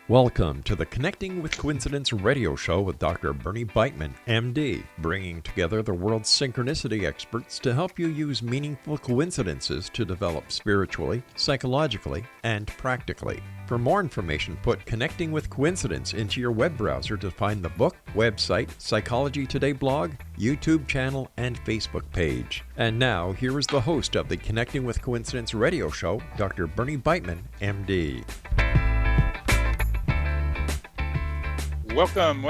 Welcome to the Connecting with Coincidence radio show with Dr. Bernie Beitman, MD, bringing together the world's synchronicity experts to help you use meaningful coincidences to develop spiritually, psychologically, and practically. For more information, put Connecting with Coincidence into your web browser to find the book, website, Psychology Today blog, YouTube channel, and Facebook page. And now, here is the host of the Connecting with Coincidence radio show, Dr. Bernie Beitman, MD. Welcome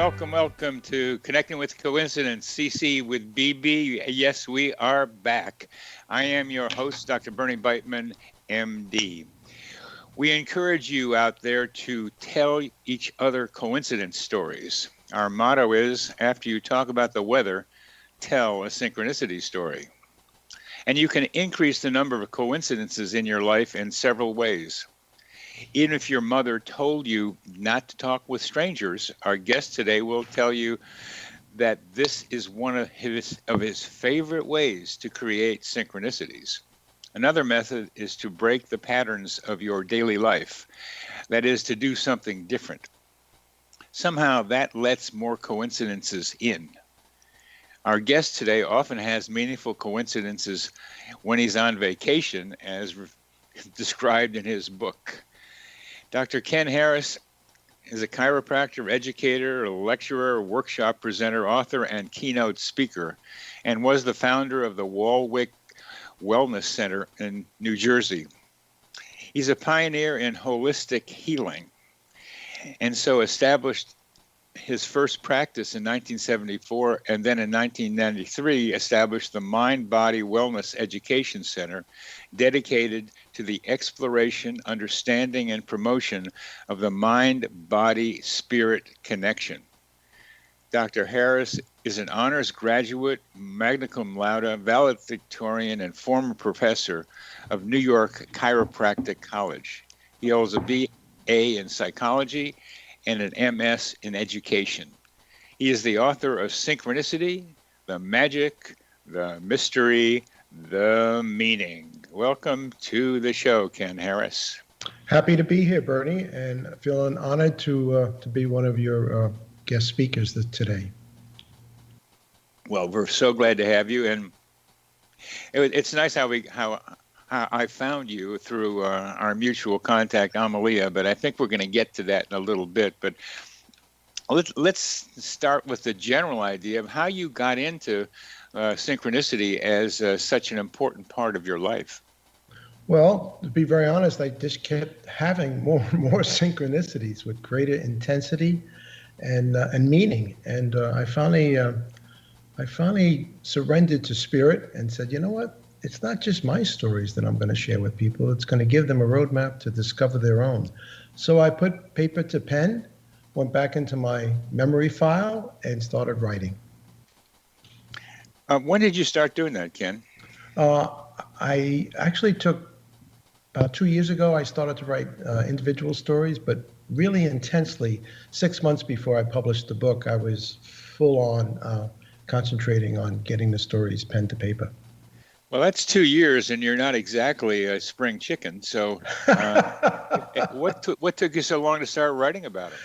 to Connecting with Coincidence, CC with BB. Yes, we are back. I am your host, Dr. Bernie Beitman, MD. We encourage you out there to tell each other coincidence stories. Our motto is, after you talk about the weather, tell a synchronicity story. And you can increase the number of coincidences in your life in several ways. Even if your mother told you not to talk with strangers, our guest today will tell you that this is one of his favorite ways to create synchronicities. Another method is to break the patterns of your daily life. That is, to do something different. Somehow that lets more coincidences in. Our guest today often has meaningful coincidences when he's on vacation, as described in his book. Dr. Ken Harris is a chiropractor, educator, lecturer, workshop presenter, author, and keynote speaker, and was the founder of the Waldwick Wellness Center in New Jersey. He's a pioneer in holistic healing, and so established his first practice in 1974, and then in 1993 established the Mind Body Wellness Education Center, dedicated to the exploration, understanding, and promotion of the mind-body-spirit connection. Dr. Harris is an honors graduate, magna cum laude, valedictorian, and former professor of New York Chiropractic College. He holds a BA in psychology and an MS in education. He is the author of Synchronicity, The Magic, The Mystery, The Meaning. Welcome to the show, Ken Harris. Happy to be here, Bernie, and feeling honored to be one of your guest speakers today. Well, we're so glad to have you, and it's nice how I found you through our mutual contact, Amalia, but I think we're going to get to that in a little bit. But let's start with the general idea of how you got into synchronicity as such an important part of your life. Well, to be very honest, I just kept having more and more synchronicities with greater intensity and meaning. And I finally surrendered to spirit and said, you know what? It's not just my stories that I'm going to share with people. It's going to give them a roadmap to discover their own. So I put paper to pen, went back into my memory file, and started writing. When did you start doing that, Ken? I actually took about 2 years ago, I started to write individual stories, but really intensely. 6 months before I published the book, I was full on concentrating on getting the stories pen to paper. Well, that's 2 years, and you're not exactly a spring chicken. So what took you so long to start writing about it?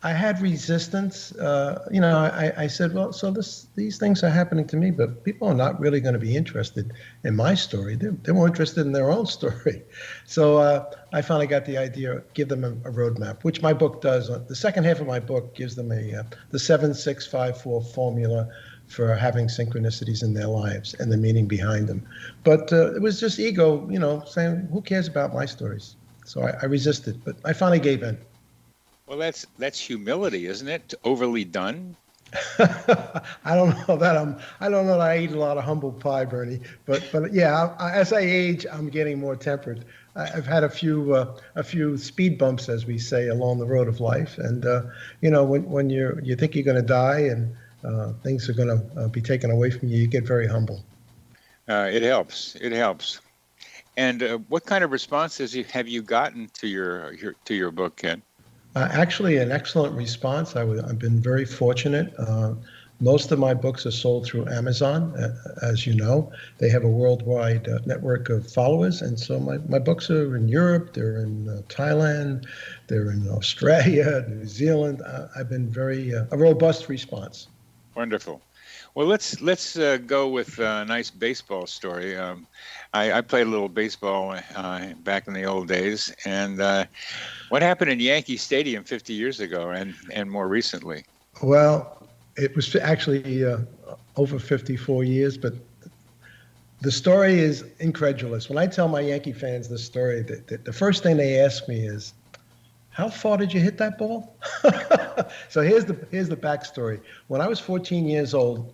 I had resistance. I said, well, so these things are happening to me, but people are not really going to be interested in my story. They're more interested in their own story. So I finally got the idea, give them a roadmap, which my book does. The second half of my book gives them the 7-6-5-4 formula for having synchronicities in their lives and the meaning behind them. But it was just ego, saying, who cares about my stories? So I resisted, but I finally gave in. Well, that's humility, isn't it? Overly done. I don't know that I eat a lot of humble pie, Bernie. But yeah, as I age, I'm getting more tempered. I've had a few speed bumps, as we say, along the road of life, and when you think you're going to die and things are going to be taken away from you, you get very humble. It helps. And what kind of responses have you gotten to your book, Ken? Actually, an excellent response. I've been very fortunate. Most of my books are sold through Amazon, as you know. They have a worldwide network of followers. And so my books are in Europe, they're in Thailand, they're in Australia, New Zealand. I've been a robust response. Wonderful. Well, let's go with a nice baseball story. I played a little baseball back in the old days. And what happened in Yankee Stadium 50 years ago and more recently? Well, it was actually over 54 years, but the story is incredulous. When I tell my Yankee fans this story, the first thing they ask me is, how far did you hit that ball? So here's the backstory. When I was 14 years old,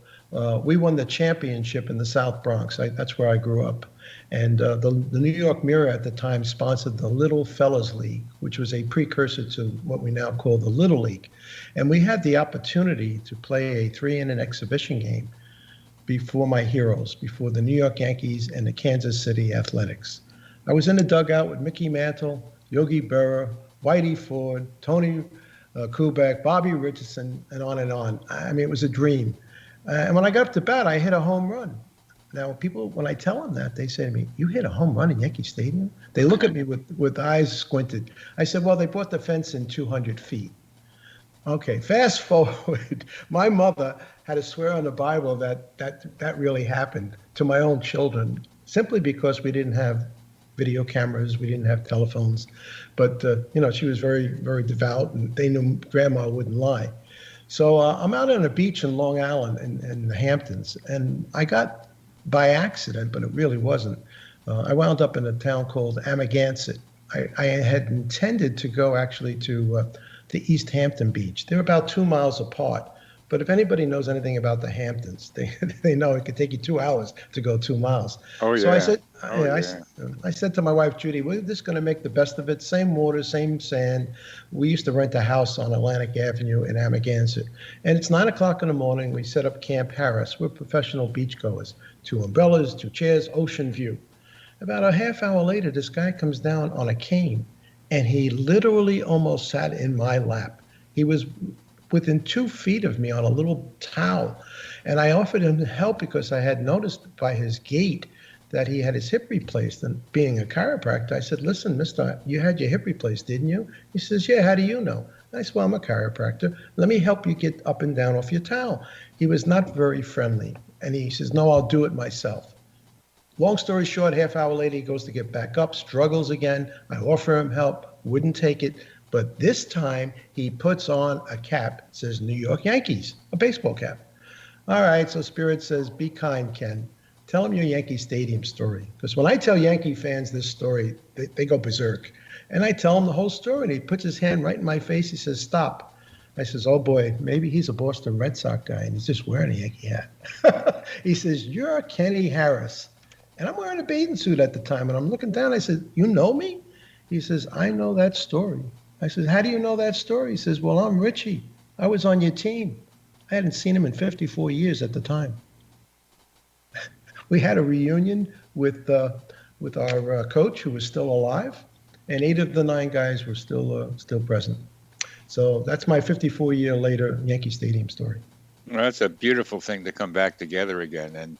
we won the championship in the South Bronx. That's where I grew up. And the New York Mirror at the time sponsored the Little Fellas League, which was a precursor to what we now call the Little League. And we had the opportunity to play a 3-inning exhibition game before my heroes, before the New York Yankees and the Kansas City Athletics. I was in the dugout with Mickey Mantle, Yogi Berra, Whitey Ford, Tony Kubek, Bobby Richardson, and on and on. I mean, it was a dream. And when I got up to bat, I hit a home run. Now, people, when I tell them that, they say to me, you hit a home run in Yankee Stadium? They look at me with eyes squinted. I said, well, they brought the fence in 200 feet. Okay, fast forward. My mother had to swear on the Bible that really happened to my own children, simply because we didn't have video cameras, we didn't have telephones. But, she was very, very devout, and they knew Grandma wouldn't lie. So I'm out on a beach in Long Island in the Hamptons, and I got, by accident, but it really wasn't, I wound up in a town called Amagansett. I had intended to go actually to East Hampton Beach. They're about 2 miles apart. But if anybody knows anything about the Hamptons, they know it could take you 2 hours to go 2 miles. Oh, yeah. So I said, I said to my wife, Judy, we're just going to make the best of it. Same water, same sand. We used to rent a house on Atlantic Avenue in Amagansett. And it's 9 o'clock in the morning. We set up Camp Harris. We're professional beachgoers. 2 umbrellas, 2 chairs, ocean view. About a half hour later, this guy comes down on a cane, and he literally almost sat in my lap. He was within 2 feet of me on a little towel. And I offered him help because I had noticed by his gait that he had his hip replaced. And being a chiropractor, I said, listen, mister, you had your hip replaced, didn't you? He says, yeah, how do you know? I said, well, I'm a chiropractor. Let me help you get up and down off your towel. He was not very friendly. And he says, no, I'll do it myself. Long story short, half hour later, he goes to get back up, struggles again. I offer him help, wouldn't take it. But this time, he puts on a cap, says New York Yankees, a baseball cap. All right, so Spirit says, be kind, Ken. Tell him your Yankee Stadium story. Because when I tell Yankee fans this story, they go berserk. And I tell him the whole story, and he puts his hand right in my face. He says, stop. I says, oh, boy, maybe he's a Boston Red Sox guy, and he's just wearing a Yankee hat. He says, you're Kenny Harris. And I'm wearing a bathing suit at the time, and I'm looking down. I said, you know me? He says, I know that story. I said, how do you know that story? He says, well, I'm Richie. I was on your team. I hadn't seen him in 54 years at the time. We had a reunion with our coach, who was still alive, and 8 of the 9 guys were still present. So that's my 54-year later Yankee Stadium story. Well, that's a beautiful thing to come back together again,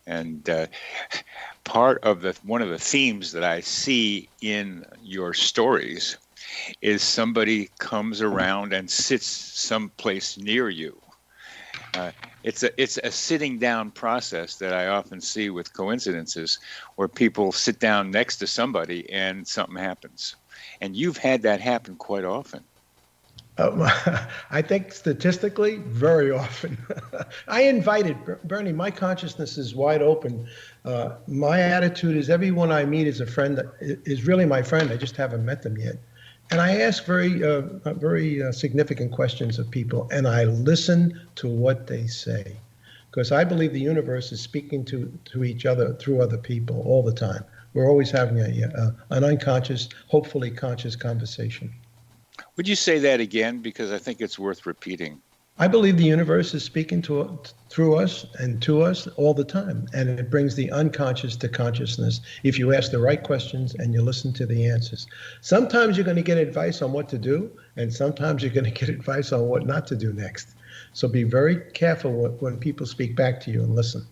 and part of one of the themes that I see in your stories is somebody comes around and sits someplace near you. It's a sitting down process that I often see with coincidences, where people sit down next to somebody and something happens. And you've had that happen quite often. I think statistically, very often. I invited, Bernie, my consciousness is wide open. My attitude is everyone I meet is a friend that is really my friend. I just haven't met them yet. And I ask very significant questions of people, and I listen to what they say, because I believe the universe is speaking to each other through other people all the time. We're always having an unconscious, hopefully conscious conversation. Would you say that again? Because I think it's worth repeating. I believe the universe is speaking through us and to us all the time, and it brings the unconscious to consciousness if you ask the right questions and you listen to the answers. Sometimes you're going to get advice on what to do, and sometimes you're going to get advice on what not to do next. So be very careful when people speak back to you and listen.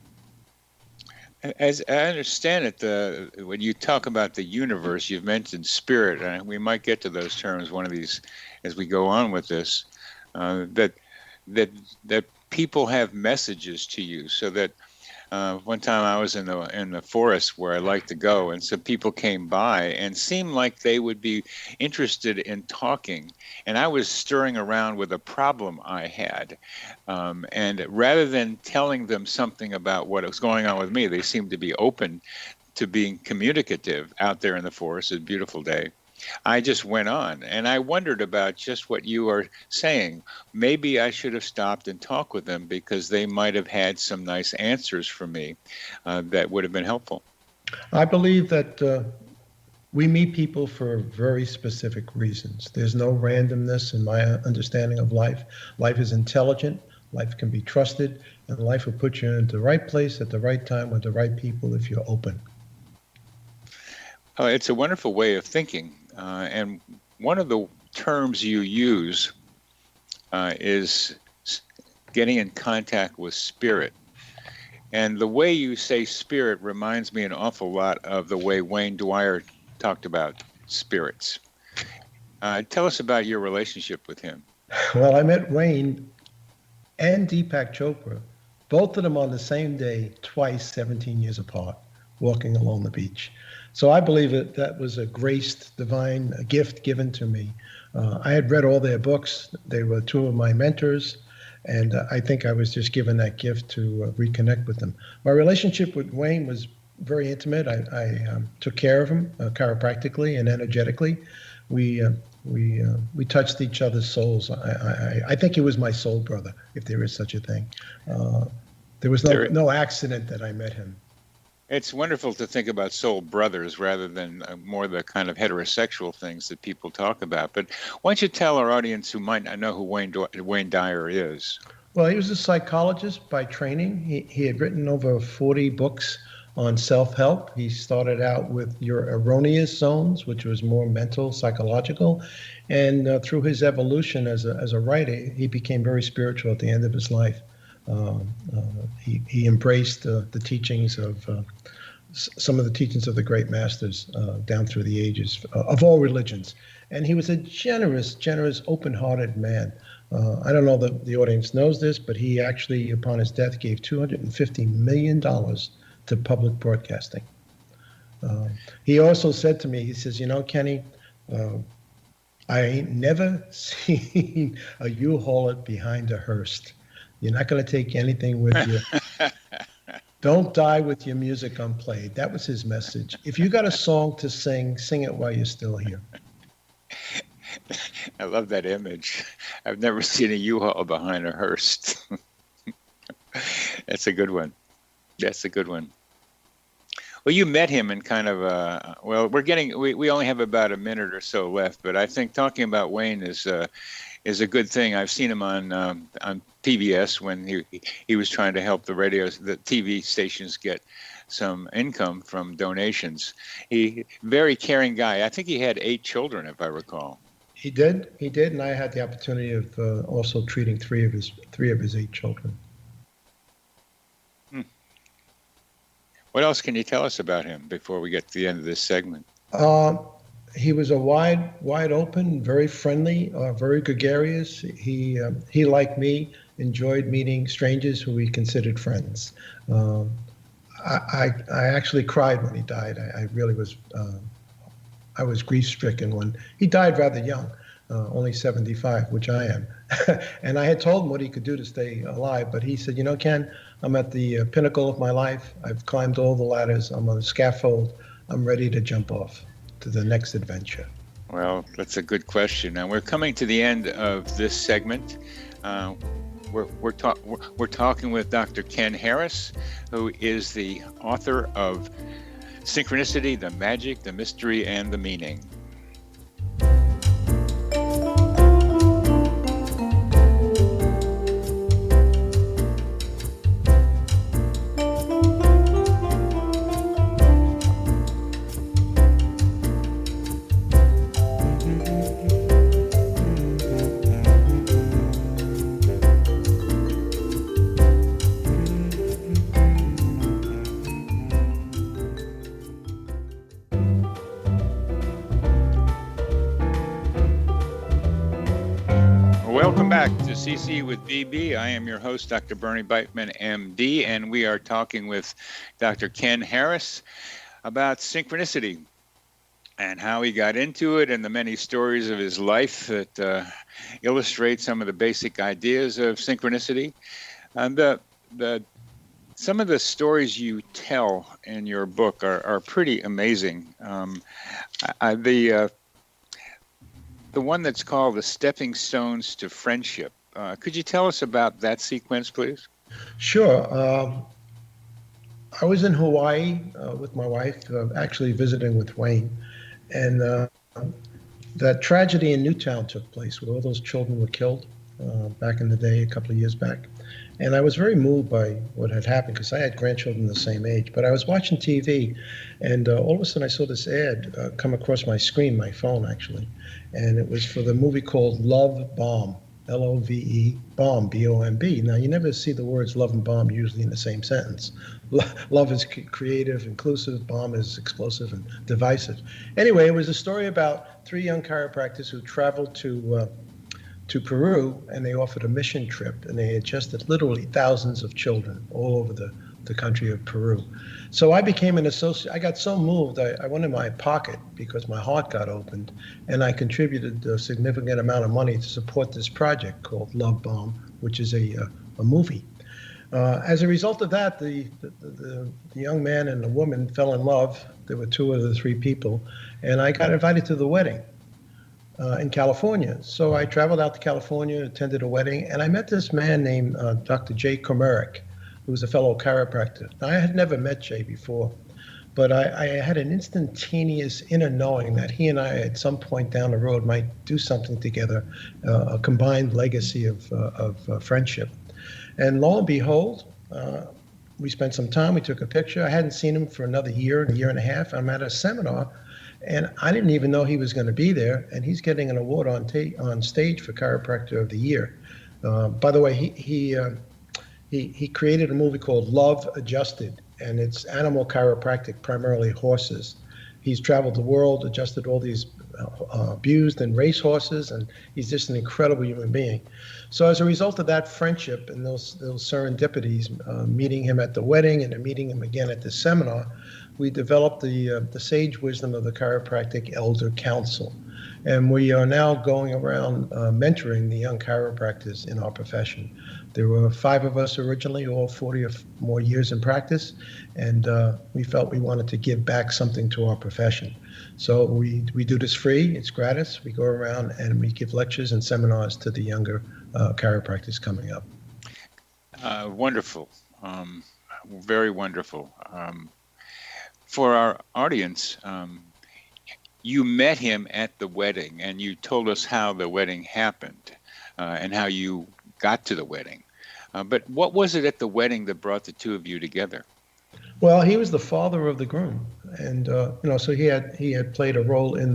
As I understand it, when you talk about the universe, you've mentioned spirit, and we might get to those terms one of these as we go on with this. That people have messages to you, so that one time I was in the forest where I like to go, and some people came by and seemed like they would be interested in talking. And I was stirring around with a problem I had. And rather than telling them something about what was going on with me, they seemed to be open to being communicative out there in the forest. It's a beautiful day. I just went on, and I wondered about just what you are saying. Maybe I should have stopped and talked with them, because they might have had some nice answers for me that would have been helpful. I believe that we meet people for very specific reasons. There's no randomness in my understanding of life. Life is intelligent, life can be trusted, and life will put you in the right place at the right time with the right people if you're open. Oh, it's a wonderful way of thinking. And one of the terms you use is getting in contact with spirit. And the way you say spirit reminds me an awful lot of the way Wayne Dwyer talked about spirits. Tell us about your relationship with him. Well, I met Wayne and Deepak Chopra, both of them on the same day, twice, 17 years apart, walking along the beach. So I believe that was a graced, divine gift given to me. I had read all their books. They were two of my mentors, and I think I was just given that gift to reconnect with them. My relationship with Wayne was very intimate. I took care of him chiropractically and energetically. We touched each other's souls. I think he was my soul brother, if there is such a thing. There was no accident that I met him. It's wonderful to think about soul brothers rather than more the kind of heterosexual things that people talk about. But why don't you tell our audience who might not know who Wayne Dyer is? Well, he was a psychologist by training. He had written over 40 books on self-help. He started out with Your Erroneous Zones, which was more mental, psychological. And through his evolution as a writer, he became very spiritual at the end of his life. He embraced the teachings of some of the teachings of the great masters down through the ages of all religions. And he was a generous, open-hearted man. I don't know that the audience knows this, but he actually, upon his death, gave $250 million to public broadcasting. He also said to me, he says, you know, Kenny, I ain't never seen a U-Hauler behind a hearse. You're not going to take anything with you. Don't die with your music unplayed. That was his message. If you got a song to sing, sing it while you're still here. I love that image. I've never seen a U-Haul behind a hearse. That's a good one. That's a good one. Well, you met him in kind of well, we only have about a minute or so left, but I think talking about Wayne is a good thing. I've seen him on PBS when he was trying to help the TV stations get some income from donations. Very caring guy. I think he had 8 children, if I recall. He did, and I had the opportunity of also treating three of his 8 children. What else can you tell us about him before we get to the end of this segment? He was a wide open, very friendly, very gregarious. He like me, enjoyed meeting strangers who he considered friends. I actually cried when he died. I really was. I was grief-stricken when he died rather young, only 75, which I am. And I had told him what he could do to stay alive, but he said, you know, Ken, I'm at the pinnacle of my life. I've climbed all the ladders. I'm on a scaffold. I'm ready to jump off to the next adventure. Well, that's a good question. Now we're coming to the end of this segment. We're talking with Dr. Ken Harris, who is the author of Synchronicity, the Magic, the Mystery, and the Meaning. Welcome back to CC with BB. I am your host, Dr. Bernie Beitman, MD, and we are talking with Dr. Ken Harris about synchronicity and how he got into it and the many stories of his life that illustrate some of the basic ideas of synchronicity. And some of the stories you tell in your book are pretty amazing. The one that's called The Stepping Stones to Friendship. Could you tell us about that sequence, please? Sure. I was in Hawaii with my wife, actually visiting with Wayne, and that tragedy in Newtown took place where all those children were killed back in the day, a couple of years back. And I was very moved by what had happened because I had grandchildren the same age. But I was watching TV, and all of a sudden I saw this ad come across my screen, my phone actually. And it was for the movie called Love Bomb, Love, bomb, B-O-M-B. Now, you never see the words love and bomb usually in the same sentence. Love is creative, inclusive, bomb is explosive and divisive. Anyway, it was a story about 3 young chiropractors who traveled to Peru, and they offered a mission trip, and they adjusted literally thousands of children all over the country of Peru. So I became an associate. I got so moved, I went in my pocket because my heart got opened, and I contributed a significant amount of money to support this project called Love Bomb, which is a movie. As a result of that, the young man and the woman fell in love. There were 2 of the 3 people, and I got invited to the wedding in California. So I traveled out to California, attended a wedding, and I met this man named Dr. Jay Comerick, who was a fellow chiropractor. Now, I had never met Jay before, but I had an instantaneous inner knowing that he and I at some point down the road might do something together, a combined legacy of friendship. And lo and behold, we spent some time, we took a picture. I hadn't seen him for another year and a half. I'm at a seminar, and I didn't even know he was going to be there, and he's getting an award on stage for Chiropractor of the Year. By the way, he created a movie called Love Adjusted, and it's animal chiropractic, primarily horses. He's traveled the world, adjusted all these abused and race horses, and he's just an incredible human being. So as a result of that friendship and those serendipities, meeting him at the wedding and then meeting him again at the seminar, we developed the sage wisdom of the Chiropractic Elder Council. And we are now going around mentoring the young chiropractors in our profession. There were 5 of us originally, all 40 or more years in practice, and we felt we wanted to give back something to our profession. So we do this free, it's gratis. We go around and we give lectures and seminars to the younger chiropractors coming up. Wonderful, very wonderful. For our audience, you met him at the wedding, and you told us how the wedding happened and how you got to the wedding. But what was it at the wedding that brought the 2 of you together? Well, he was the father of the groom, and so he had played a role in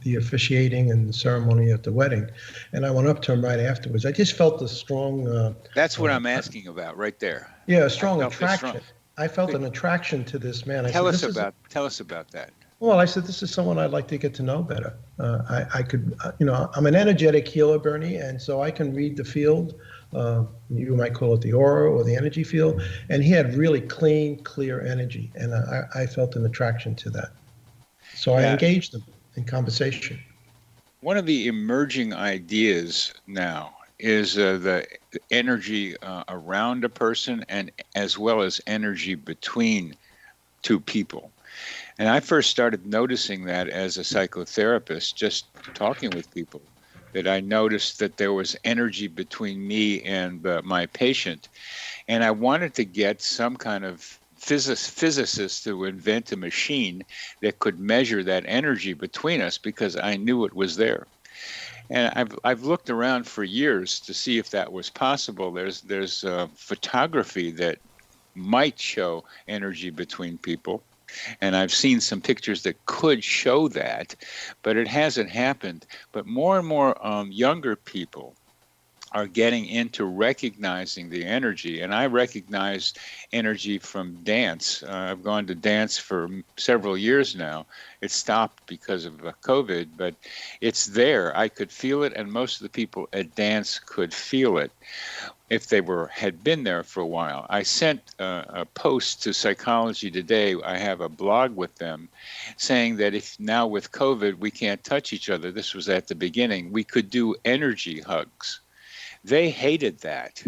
the officiating and the ceremony at the wedding. And I went up to him right afterwards. I just felt a strong. That's what I'm asking about, right there. Yeah, a strong attraction. I felt an attraction to this man. Tell us about that. Well, I said, this is someone I'd like to get to know better. I could, I'm an energetic healer, Bernie, and so I can read the field. You might call it the aura or the energy field. And he had really clean, clear energy, and I felt an attraction to that. So I engaged him in conversation. One of the emerging ideas now is the energy around a person and as well as energy between 2 people. And I first started noticing that as a psychotherapist, just talking with people, that I noticed that there was energy between me and my patient. And I wanted to get some kind of physicist to invent a machine that could measure that energy between us because I knew it was there. And I've looked around for years to see if that was possible. There's photography that might show energy between people. And I've seen some pictures that could show that, but it hasn't happened. But more and more younger people are getting into recognizing the energy. And I recognize energy from dance. I've gone to dance for several years now. It stopped because of COVID, but it's there. I could feel it, and most of the people at dance could feel it if they had been there for a while. I sent a post to Psychology Today. I have a blog with them saying that if now with COVID we can't touch each other, this was at the beginning, we could do energy hugs. They hated that,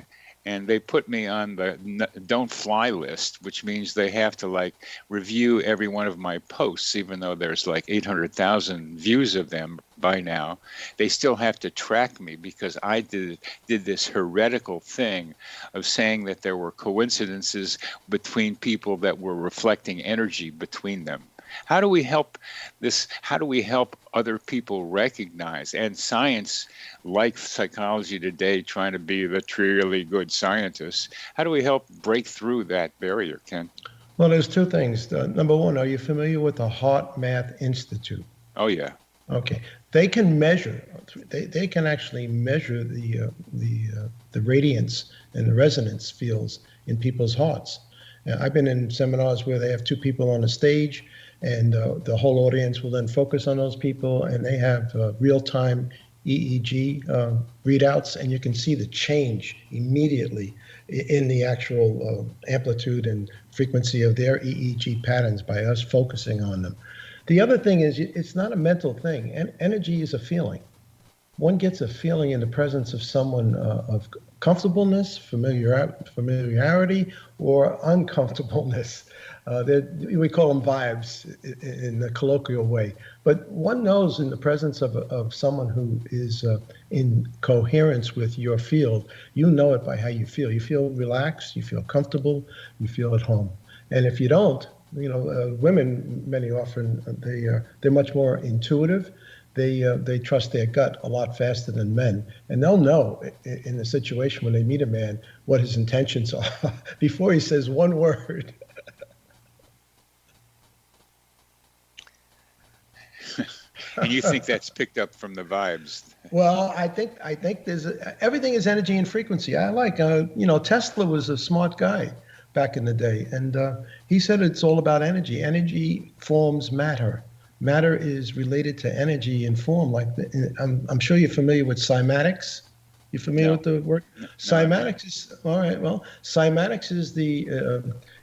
and they put me on the don't fly list, which means they have to like review every one of my posts, even though there's like 800,000 views of them by now. They still have to track me because I did this heretical thing of saying that there were coincidences between people that were reflecting energy between them. How do we help this? How do we help other people recognize, and science, like Psychology Today, trying to be the truly good scientists, how do we help break through that barrier, Ken? Well, there's two things. Number one, are you familiar with the Heart Math Institute? Oh, yeah. Okay. They can measure, they can actually measure the radiance and the resonance fields in people's hearts. I've been in seminars where they have two people on a stage, and the whole audience will then focus on those people, and they have real-time EEG readouts, and you can see the change immediately in the actual amplitude and frequency of their EEG patterns by us focusing on them. The other thing is, it's not a mental thing. Energy is a feeling. One gets a feeling in the presence of someone of comfortableness, familiarity, or uncomfortableness. We call them vibes in the colloquial way. But one knows in the presence of someone who is in coherence with your field, you know it by how you feel. You feel relaxed, you feel comfortable, you feel at home. And if you don't, women, many often, they're much more intuitive. They trust their gut a lot faster than men, and they'll know in a situation when they meet a man what his intentions are before he says one word. And you think that's picked up from the vibes? Well, I think there's everything is energy and frequency. I like Tesla was a smart guy back in the day, and he said it's all about energy. Energy forms matter. Matter is related to energy and form. I'm sure you're familiar with cymatics. You familiar with the word? No, cymatics is all right. Well, cymatics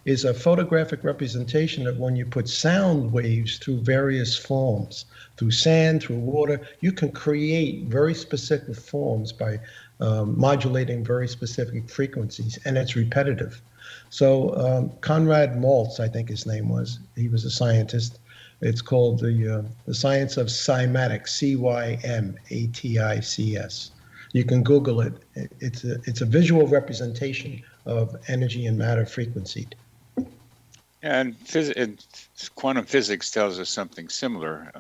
is a photographic representation of when you put sound waves through various forms, through sand, through water. You can create very specific forms by modulating very specific frequencies, and it's repetitive. So Conrad Maltz, I think his name was. He was a scientist. It's called the science of cymatics, CYMATICS. You can Google it. It's a visual representation of energy and matter frequency. And quantum physics tells us something similar.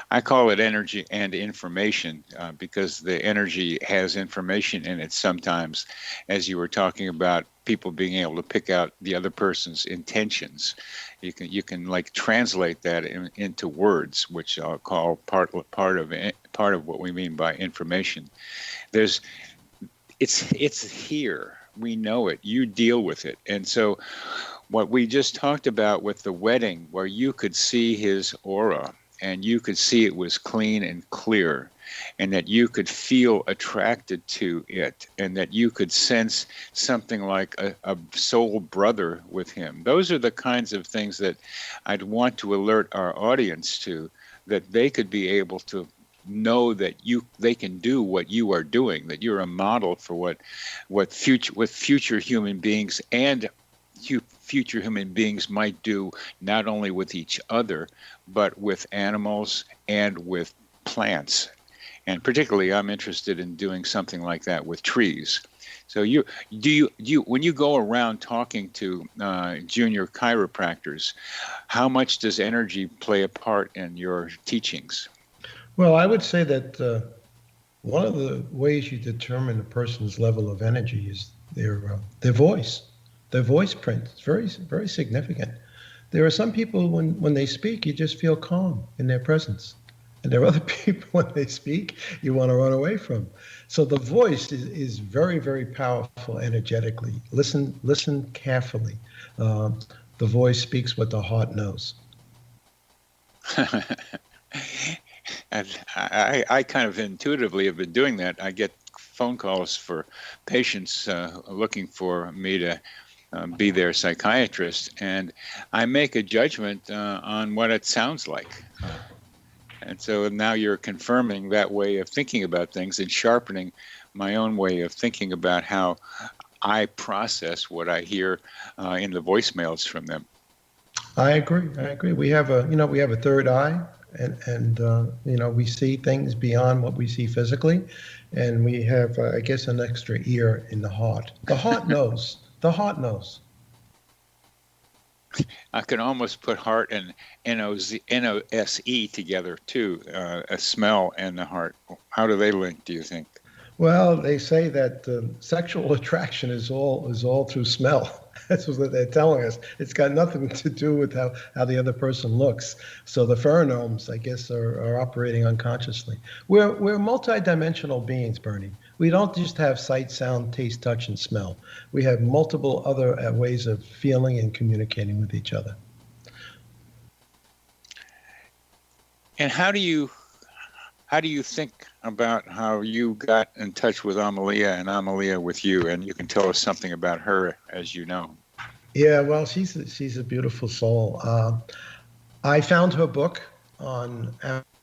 I call it energy and information because the energy has information in it sometimes, as you were talking about people being able to pick out the other person's intentions. You can like translate that into words, which I'll call part of what we mean by information. It's here. We know it. You deal with it. And so what we just talked about with the wedding, where you could see his aura and you could see it was clean and clear, and that you could feel attracted to it, and that you could sense something like a soul brother with him. Those are the kinds of things that I'd want to alert our audience to, that they could be able to know that they can do what you are doing, that you're a model for what future human beings and future human beings might do, not only with each other, but with animals and with plants. And particularly, I'm interested in doing something like that with trees. So when you go around talking to junior chiropractors, how much does energy play a part in your teachings? Well, I would say that one of the ways you determine a person's level of energy is their voice. Their voice print is very, very significant. There are some people when they speak, you just feel calm in their presence. And there are other people, when they speak, you want to run away from. So the voice is very, very powerful energetically. Listen carefully. Um, the voice speaks what the heart knows. And I kind of intuitively have been doing that. I get phone calls for patients looking for me to be their psychiatrist, and I make a judgment on what it sounds like. And so now you're confirming that way of thinking about things and sharpening my own way of thinking about how I process what I hear in the voicemails from them. I agree. We have a third eye, and we see things beyond what we see physically, and we have, I guess, an extra ear in the heart. The heart knows. The heart knows. I can almost put heart and NOSE together too, a smell and the heart. How do they link, do you think? Well, they say that sexual attraction is all through smell. That's what they're telling us. It's got nothing to do with how the other person looks. So the pheromones, I guess, are operating unconsciously. We're multidimensional beings, Bernie. We don't just have sight, sound, taste, touch, and smell. We have multiple other ways of feeling and communicating with each other. And how do you think about how you got in touch with Amalia and Amalia with you? And you can tell us something about her, as you know. Yeah, well, she's a beautiful soul. I found her book on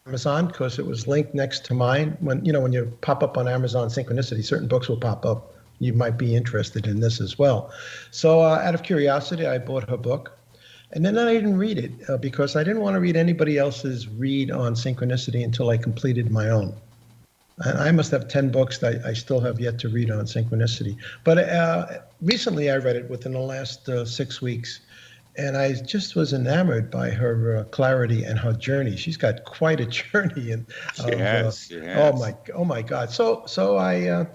Amazon because it was linked next to mine. When you pop up on Amazon Synchronicity, certain books will pop up. You might be interested in this as well. So out of curiosity, I bought her book. And then I didn't read it because I didn't want to read anybody else's read on synchronicity until I completed my own. And I must have 10 books that I still have yet to read on synchronicity. But recently I read it within the last 6 weeks. And I just was enamored by her clarity and her journey. She's got quite a journey. And she has. Oh my God! So I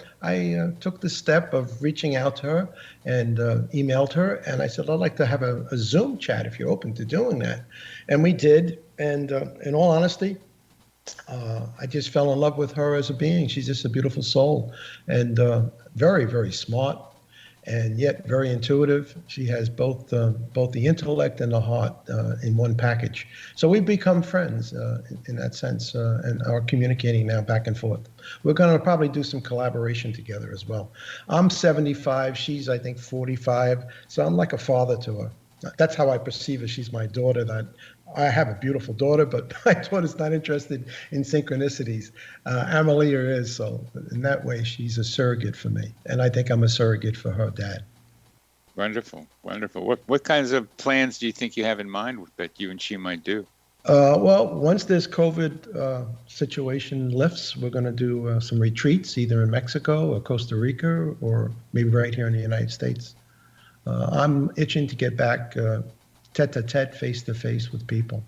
took the step of reaching out to her and emailed her, and I said I'd like to have a Zoom chat if you're open to doing that, and we did. And in all honesty, I just fell in love with her as a being. She's just a beautiful soul, and very, very smart, and yet very intuitive. She has both the intellect and the heart in one package. So we've become friends in that sense, and are communicating now back and forth. We're going to probably do some collaboration together as well. I'm 75. She's, I think, 45. So I'm like a father to her. That's how I perceive her. She's my daughter. That I have a beautiful daughter, but my daughter's not interested in synchronicities. Amalia is, so in that way, she's a surrogate for me, and I think I'm a surrogate for her dad. Wonderful, wonderful. What kinds of plans do you think you have in mind that you and she might do? Well, once this COVID situation lifts, we're going to do some retreats, either in Mexico or Costa Rica, or maybe right here in the United States. I'm itching to get back tete-a-tete, face-to-face with people.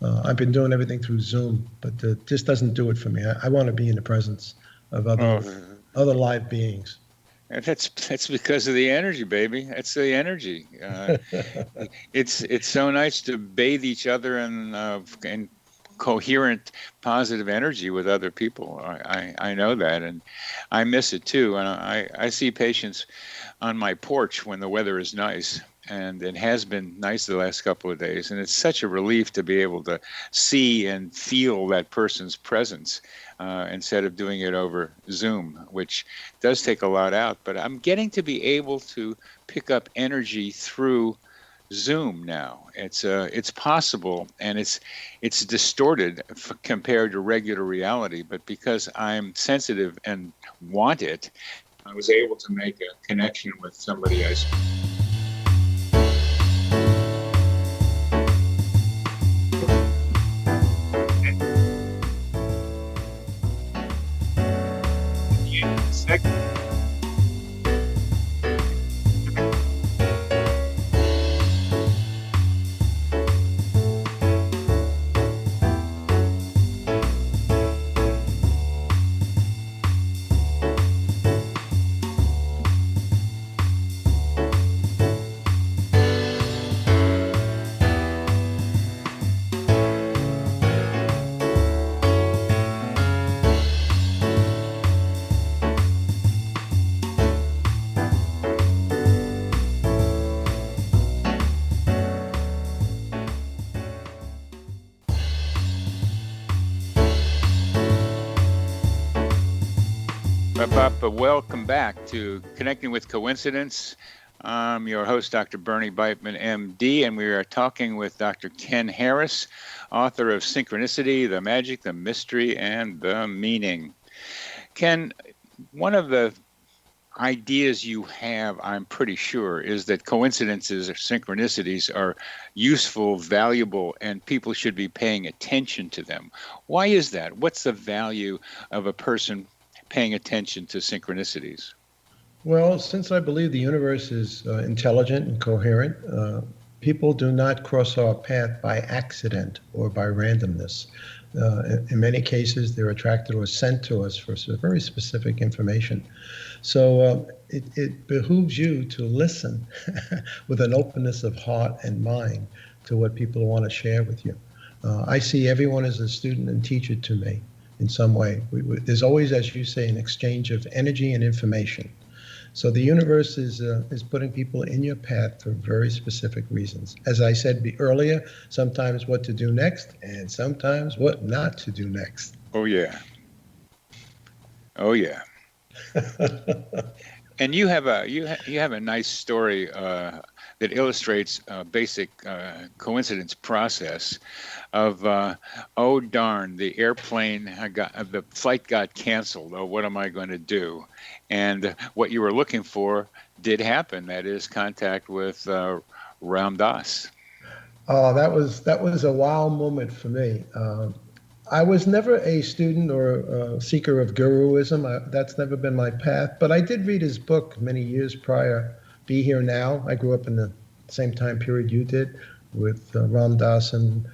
I've been doing everything through Zoom, but it just doesn't do it for me. I want to be in the presence of other live beings. And that's because of the energy, baby. That's the energy. It's so nice to bathe each other in coherent, positive energy with other people. I know that, and I miss it too. And I see patients on my porch when the weather is nice. And it has been nice the last couple of days. And it's such a relief to be able to see and feel that person's presence instead of doing it over Zoom, which does take a lot out. But I'm getting to be able to pick up energy through Zoom now. It's possible, and it's distorted compared to regular reality. But because I'm sensitive and want it, I was able to make a connection with somebody I Welcome back to Connecting with Coincidence. I'm your host, Dr. Bernie Beitman, MD, and we are talking with Dr. Ken Harris, author of Synchronicity, The Magic, the Mystery, and the Meaning. Ken, one of the ideas you have, I'm pretty sure, is that coincidences or synchronicities are useful, valuable, and people should be paying attention to them. Why is that? What's the value of a person paying attention to synchronicities? Well, since I believe the universe is intelligent and coherent, people do not cross our path by accident or by randomness. In many cases, they're attracted or sent to us for some very specific information. So it behooves you to listen with an openness of heart and mind to what people want to share with you. I see everyone as a student and teacher to me in some way. There's always, as you say, an exchange of energy and information. So the universe is putting people in your path for very specific reasons. As I said earlier, sometimes what to do next, and sometimes what not to do next. Oh yeah. And you have a nice story that illustrates a basic coincidence process of oh darn, the flight got canceled. Oh, what am I going to do? And what you were looking for did happen. That is contact with Ram Dass. Oh, that was a wow moment for me. I was never a student or a seeker of guruism. That's never been my path. But I did read his book many years prior, Be Here Now. I grew up in the same time period you did with Ram Dass and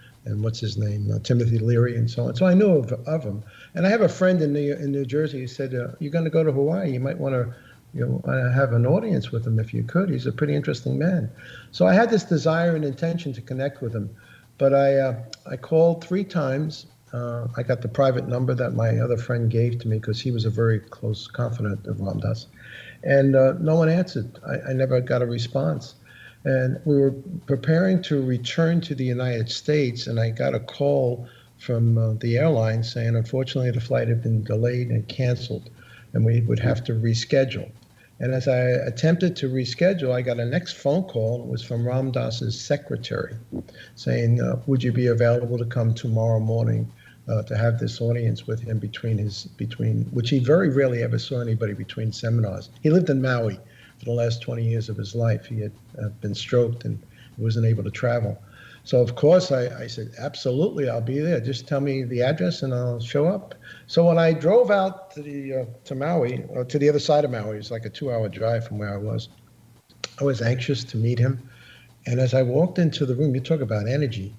what's his name, Timothy Leary and so on. So I knew of him. And I have a friend in New Jersey who said, you're going to go to Hawaii. You might want to have an audience with him if you could. He's a pretty interesting man. So I had this desire and intention to connect with him. But I called 3 times. I got the private number that my other friend gave to me because he was a very close confidant of Ram Dass. And no one answered. I never got a response. And we were preparing to return to the United States, and I got a call from the airline saying, unfortunately, the flight had been delayed and canceled, and we would have to reschedule. And as I attempted to reschedule, I got a next phone call. It was from Ram Dass's secretary saying, would you be available to come tomorrow morning to have this audience with him between which he very rarely ever saw anybody between seminars. He lived in Maui for the last 20 years of his life. He had been stroked and wasn't able to travel. So of course I said, absolutely, I'll be there. Just tell me the address and I'll show up. So when I drove out to Maui, or to the other side of Maui, it's like a 2-hour drive from where I was anxious to meet him. And as I walked into the room, you talk about energy,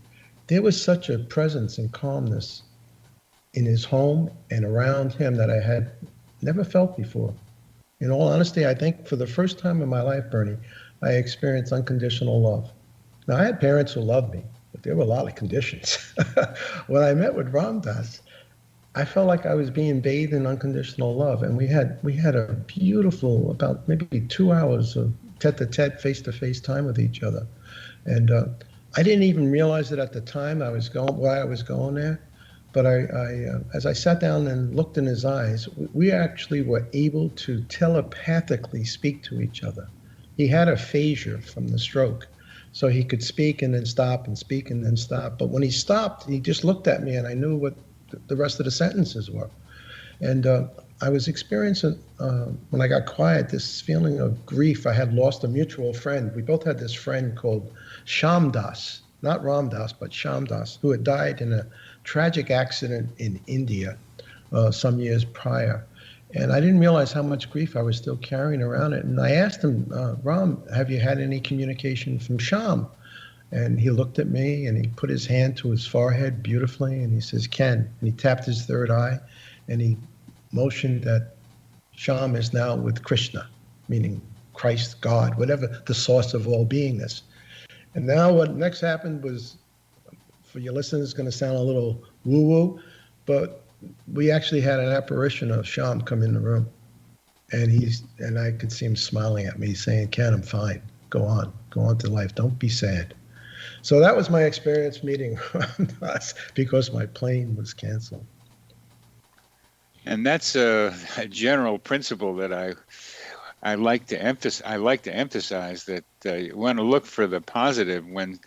there was such a presence and calmness in his home and around him that I had never felt before. In all honesty, I think for the first time in my life, Bernie, I experienced unconditional love. Now, I had parents who loved me, but there were a lot of conditions. When I met with Ram Dass, I felt like I was being bathed in unconditional love. And we had a beautiful, about maybe 2 hours of tete-a-tete, face-to-face time with each other. And I didn't even realize it at the time why I was going there. But as I sat down and looked in his eyes, we actually were able to telepathically speak to each other. He had aphasia from the stroke, so he could speak and then stop and speak and then stop. But when he stopped, he just looked at me and I knew what the rest of the sentences were. And I was experiencing, when I got quiet, this feeling of grief. I had lost a mutual friend. We both had this friend called Sham Das, not Ram Dass, but Sham Das, who had died in a tragic accident in India some years prior. And I didn't realize how much grief I was still carrying around it. And I asked him, Ram, have you had any communication from Sham? And he looked at me and he put his hand to his forehead beautifully and he says, Ken. And he tapped his third eye and he motioned that Sham is now with Krishna, meaning Christ, God, whatever the source of all beingness. And now what next happened was, for your listeners, it's going to sound a little woo-woo, but we actually had an apparition of Sham come in the room. And I could see him smiling at me saying, Ken, I'm fine. Go on to life. Don't be sad. So that was my experience meeting Ram Dass because my plane was canceled. And that's a general principle that I like to emphasize that you want to look for the positive when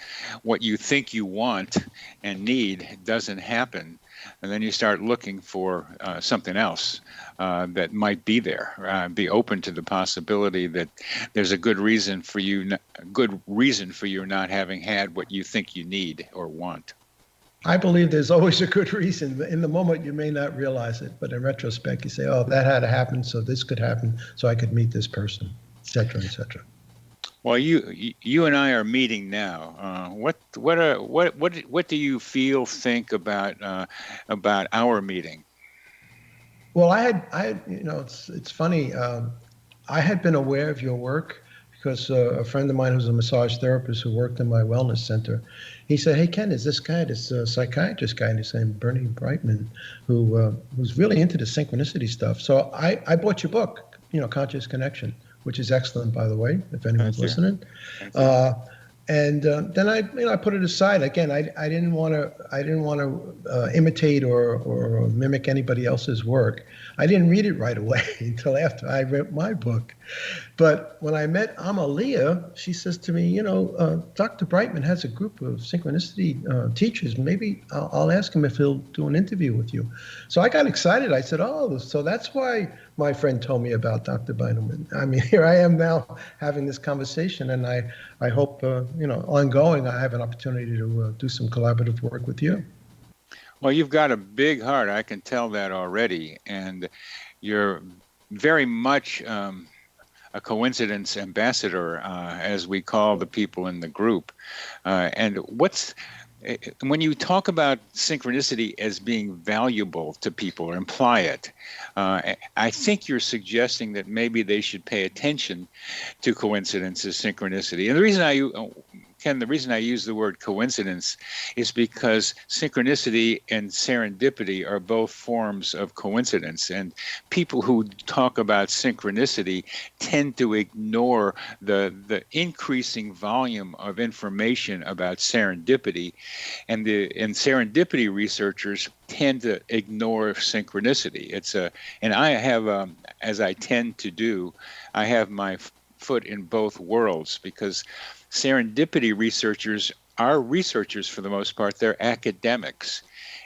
what you think you want and need doesn't happen, and then you start looking for something else that might be there. Be open to the possibility that there's a good reason for you not having had what you think you need or want. I believe there's always a good reason. In the moment, you may not realize it, but in retrospect, you say, "Oh, that had to happen, so this could happen, so I could meet this person," et cetera, et cetera. Well, you and I are meeting now. What do you think about our meeting? Well, it's funny. I had been aware of your work because a friend of mine who's a massage therapist who worked in my wellness center, he said, "Hey, Ken, is this psychiatrist guy named Bernie Brightman, who's really into the synchronicity stuff." So I bought your book, Conscious Connection, which is excellent, by the way, if anyone's listening. And then I put it aside. Again, I didn't want to imitate or mimic anybody else's work. I didn't read it right away until after I read my book. But when I met Amalia, she says to me, Dr. Brightman has a group of synchronicity teachers. Maybe I'll ask him if he'll do an interview with you. So I got excited. I said, "Oh, so that's why my friend told me about Dr. Brightman." I mean, here I am now having this conversation, and I hope, ongoing, I have an opportunity to do some collaborative work with you. Well, you've got a big heart. I can tell that already. And you're very much a coincidence ambassador, as we call the people in the group. And when you talk about synchronicity as being valuable to people or imply it, I think you're suggesting that maybe they should pay attention to coincidences, synchronicity. And the reason I use the word coincidence is because synchronicity and serendipity are both forms of coincidence. And people who talk about synchronicity tend to ignore the increasing volume of information about serendipity. And serendipity researchers tend to ignore synchronicity. And I have, as I tend to do, I have my foot in both worlds, because serendipity researchers are researchers for the most part. They're academics.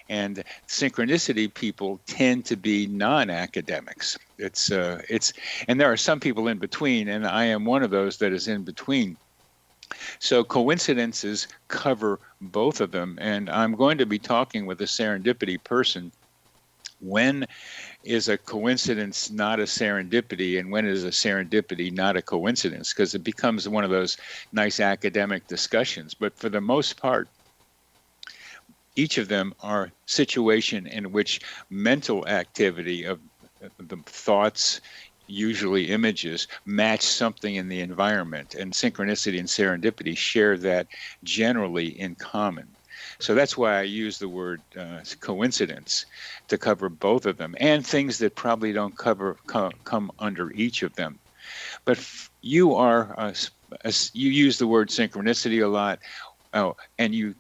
And synchronicity people tend to be non-academics. And there are some people in between, and I am one of those that is in between. So coincidences cover both of them, and I'm going to be talking with a serendipity person. When is a coincidence not a serendipity, and when is a serendipity not a coincidence? Because it becomes one of those nice academic discussions. But for the most part, each of them are situation in which mental activity of the thoughts, usually images, match something in the environment. And synchronicity and serendipity share that generally in common. So that's why I use the word coincidence to cover both of them, and things that probably don't come under each of them. But you use the word synchronicity a lot, and you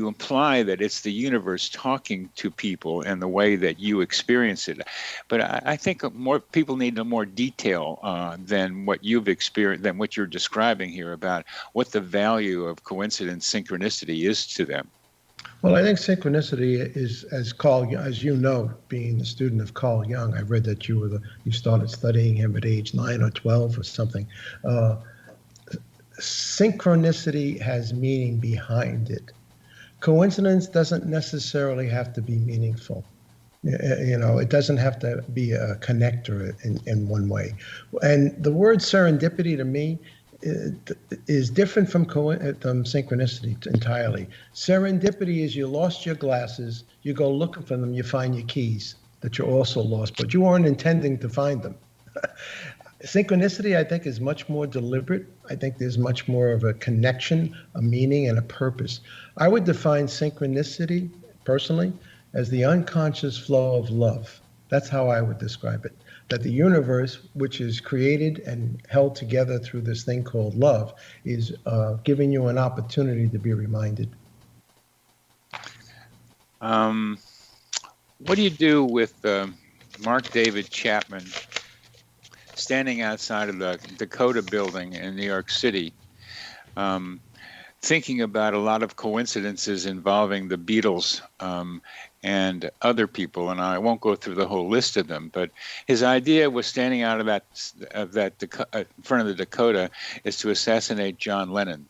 imply that it's the universe talking to people and the way that you experience it. But I think more people need more detail than what you've experienced, than what you're describing here about what the value of coincidence, synchronicity is to them. Well, I think synchronicity is, as you know, being a student of Carl Jung. I read that you started studying him at age 9 or 12 or something. Synchronicity has meaning behind it. Coincidence doesn't necessarily have to be meaningful. It doesn't have to be a connector in one way. And the word serendipity to me is different from synchronicity entirely. Serendipity is you lost your glasses, you go looking for them, you find your keys that you also lost, but you weren't intending to find them. Synchronicity, I think, is much more deliberate. I think there's much more of a connection, a meaning, and a purpose. I would define synchronicity, personally, as the unconscious flow of love. That's how I would describe it. That the universe, which is created and held together through this thing called love, is giving you an opportunity to be reminded. What do you do with Mark David Chapman standing outside of the Dakota building in New York City, thinking about a lot of coincidences involving the Beatles and other people, and I won't go through the whole list of them, but his idea was standing out of in front of the Dakota is to assassinate John Lennon.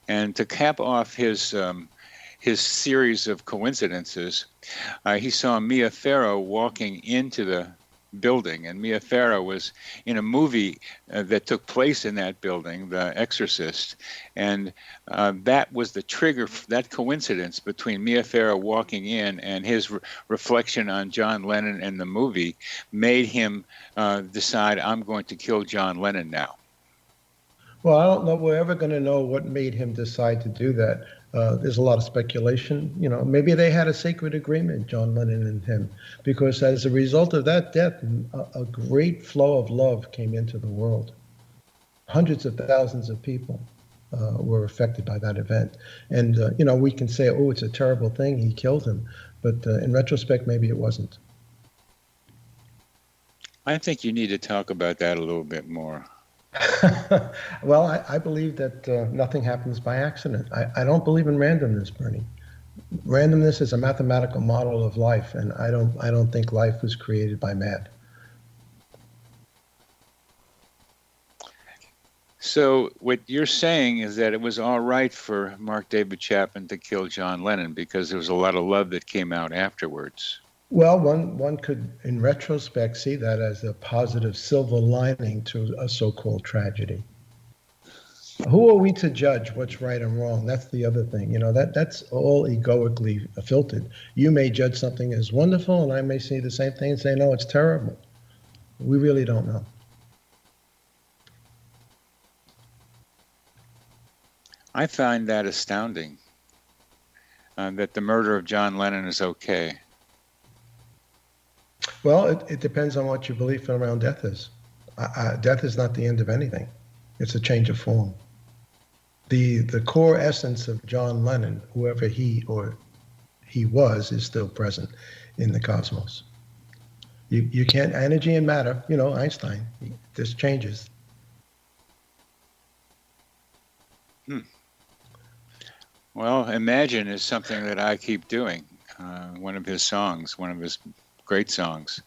And to cap off his series of coincidences, he saw Mia Farrow walking into the building, and Mia Farrow was in a movie that took place in that building, The Exorcist, and that was the trigger. That coincidence between Mia Farrow walking in and his reflection on John Lennon in the movie made him decide, I'm going to kill John Lennon now. Well, I don't know we're ever going to know what made him decide to do that. There's a lot of speculation. Maybe they had a sacred agreement, John Lennon and him, because as a result of that death, a great flow of love came into the world. Hundreds of thousands of people were affected by that event. And, we can say, oh, it's a terrible thing, he killed him. But in retrospect, maybe it wasn't. I think you need to talk about that a little bit more. Well, I believe that nothing happens by accident. I don't believe in randomness, Bernie. Randomness is a mathematical model of life, and I don't think life was created by mad. So what you're saying is that it was all right for Mark David Chapman to kill John Lennon because there was a lot of love that came out afterwards. Well, one could, in retrospect, see that as a positive silver lining to a so-called tragedy. Who are we to judge what's right and wrong? That's the other thing. That's all egoically filtered. You may judge something as wonderful, and I may see the same thing and say, no, it's terrible. We really don't know. I find that astounding, that the murder of John Lennon is okay. Well, it depends on what your belief around death is. Death is not the end of anything. It's a change of form. The core essence of John Lennon, whoever he was, is still present in the cosmos. You can't, energy and matter, Einstein, this changes. Well, Imagine is something that I keep doing. One of his great songs.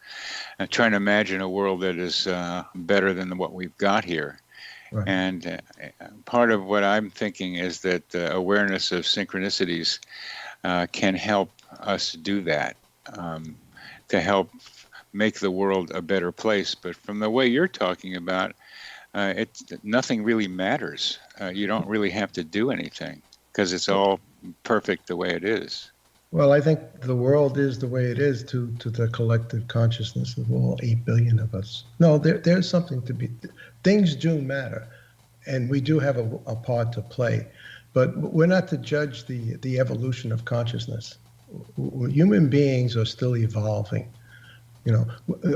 I'm trying to imagine a world that is better than what we've got here. Right. And part of what I'm thinking is that awareness of synchronicities can help us do that, to help make the world a better place. But from the way you're talking about, nothing really matters. You don't really have to do anything because it's all perfect the way it is. Well, I think the world is the way it is to the collective consciousness of all 8 billion of us. No, there's something to be. Things do matter, and we do have a part to play, but we're not to judge the evolution of consciousness. Human beings are still evolving.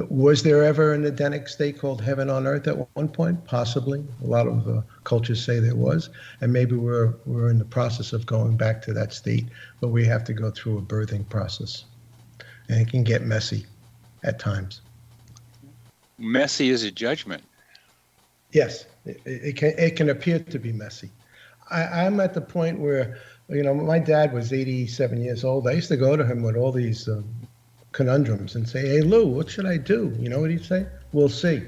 Was there ever an Edenic state called heaven on earth at one point? Possibly. A lot of cultures say there was, and maybe we're in the process of going back to that state, but we have to go through a birthing process, and it can get messy at times. Messy is a judgment. Yes, it can appear to be messy. I'm at the point where, my dad was 87 years old. I used to go to him with all these conundrums and say, hey, Lou, what should I do? You know what he'd say? We'll see.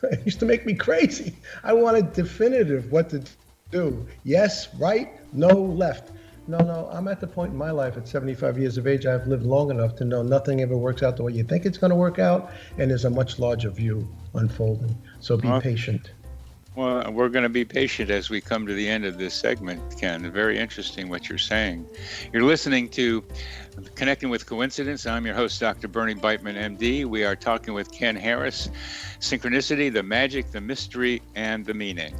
It used to make me crazy. I wanted definitive what to do. Yes, right, no, left. No, I'm at the point in my life at 75 years of age, I've lived long enough to know nothing ever works out the way you think it's going to work out, and there's a much larger view unfolding. So be patient. Well, we're going to be patient as we come to the end of this segment, Ken. Very interesting what you're saying. You're listening to Connecting with Coincidence. I'm your host, Dr. Bernie Beitman, MD. We are talking with Ken Harris, Synchronicity, the magic, the mystery, and the meaning.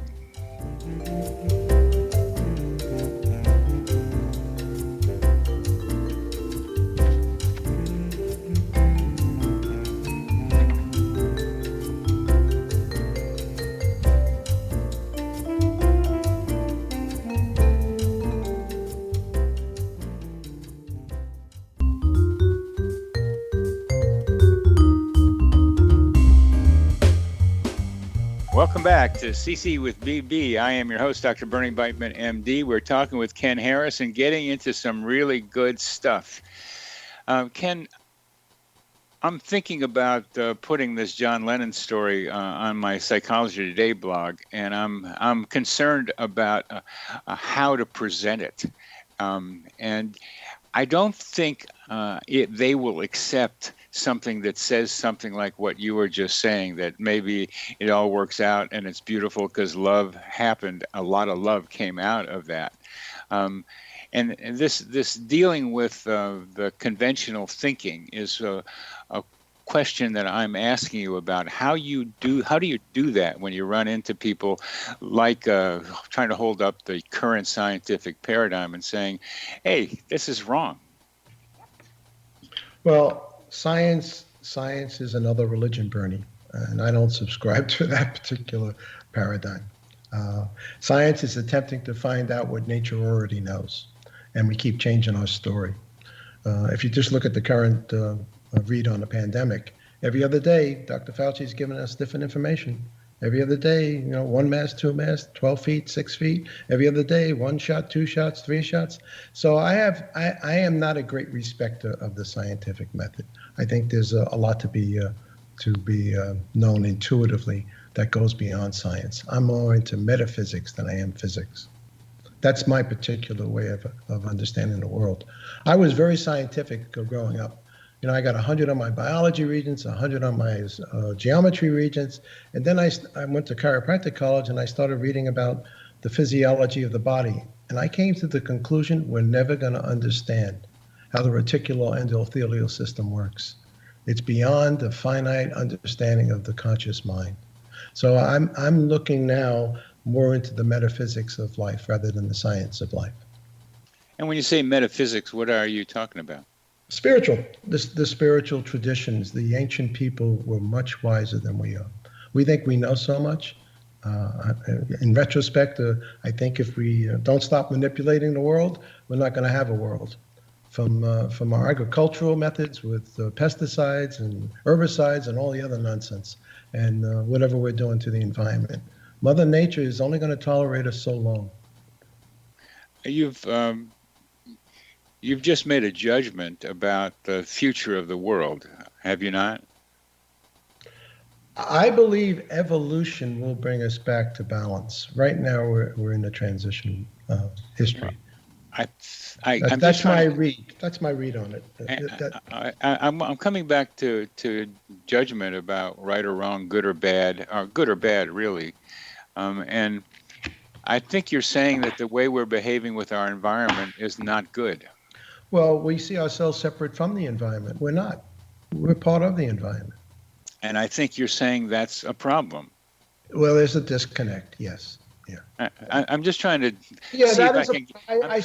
Welcome back to CC with BB. I am your host, Dr. Bernie Beitman, MD. We're talking with Ken Harris and getting into some really good stuff. Ken, I'm thinking about putting this John Lennon story on my Psychology Today blog, and I'm concerned about how to present it. And I don't think they will accept something that says something like what you were just saying, that maybe it all works out and it's beautiful because love happened. A lot of love came out of that. And this dealing with the conventional thinking is a question that I'm asking you about. How do you do that when you run into people like trying to hold up the current scientific paradigm and saying, hey, this is wrong? Well, science is another religion, Bernie, and I don't subscribe to that particular paradigm. Science is attempting to find out what nature already knows, and we keep changing our story. If you just look at the current read on the pandemic, every other day, Dr. Fauci is giving us different information. Every other day, 1 mask, 2 masks, 12 feet, 6 feet. Every other day, 1 shot, 2 shots, 3 shots. So I am not a great respecter of the scientific method. I think there's a lot to be known intuitively that goes beyond science. I'm more into metaphysics than I am physics. That's my particular way of understanding the world. I was very scientific growing up. I got 100 on my biology regents, 100 on my geometry regents, and then I went to chiropractic college and I started reading about the physiology of the body. And I came to the conclusion we're never going to understand how the reticuloendothelial system works. It's beyond the finite understanding of the conscious mind. So I'm looking now more into the metaphysics of life rather than the science of life. And when you say metaphysics, what are you talking about? Spiritual, the spiritual traditions. The ancient people were much wiser than we are. We think we know so much. In retrospect, I think if we don't stop manipulating the world, we're not going to have a world. From our agricultural methods with pesticides and herbicides and all the other nonsense, and whatever we're doing to the environment. Mother Nature is only going to tolerate us so long. You've just made a judgment about the future of the world, have you not? I believe evolution will bring us back to balance. Right now, we're in a transition history. That's my read. That's my read on it. I'm coming back to judgment about right or wrong, good or bad, really. And I think you're saying that the way we're behaving with our environment is not good. Well, we see ourselves separate from the environment. We're not. We're part of the environment. And I think you're saying that's a problem. Well, there's a disconnect, yes. Yeah. I'm just trying to see if I can. I'm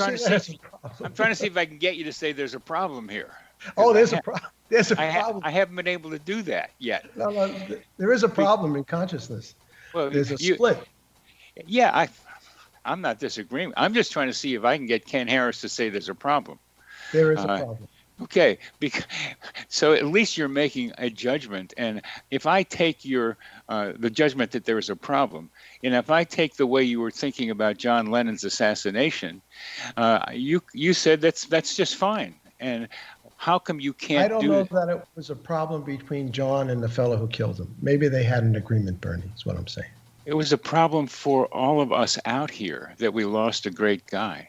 trying to see if I can get you to say there's a problem here. Oh, there's a problem. There's a problem. I haven't been able to do that yet. No, there is a problem in consciousness. Well, there's a split. Yeah, I'm not disagreeing. I'm just trying to see if I can get Ken Harris to say there's a problem. There is a problem. Okay, so at least you're making a judgment, and if I take the judgment that there is a problem, and if I take the way you were thinking about John Lennon's assassination, you said that's just fine. And how come you can't? I don't know that it was a problem between John and the fellow who killed him. Maybe they had an agreement, Bernie. Is what I'm saying. It was a problem for all of us out here that we lost a great guy.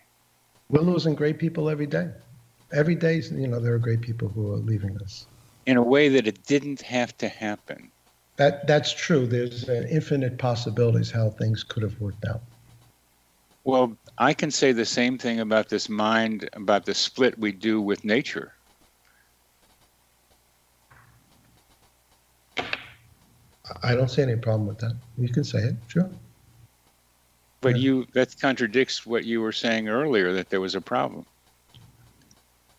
We're losing great people every day. Every day, there are great people who are leaving us. In a way that it didn't have to happen. That's true. There's infinite possibilities how things could have worked out. Well, I can say the same thing about this mind, about the split we do with nature. I don't see any problem with that. You can say it, sure. But that contradicts what you were saying earlier, that there was a problem.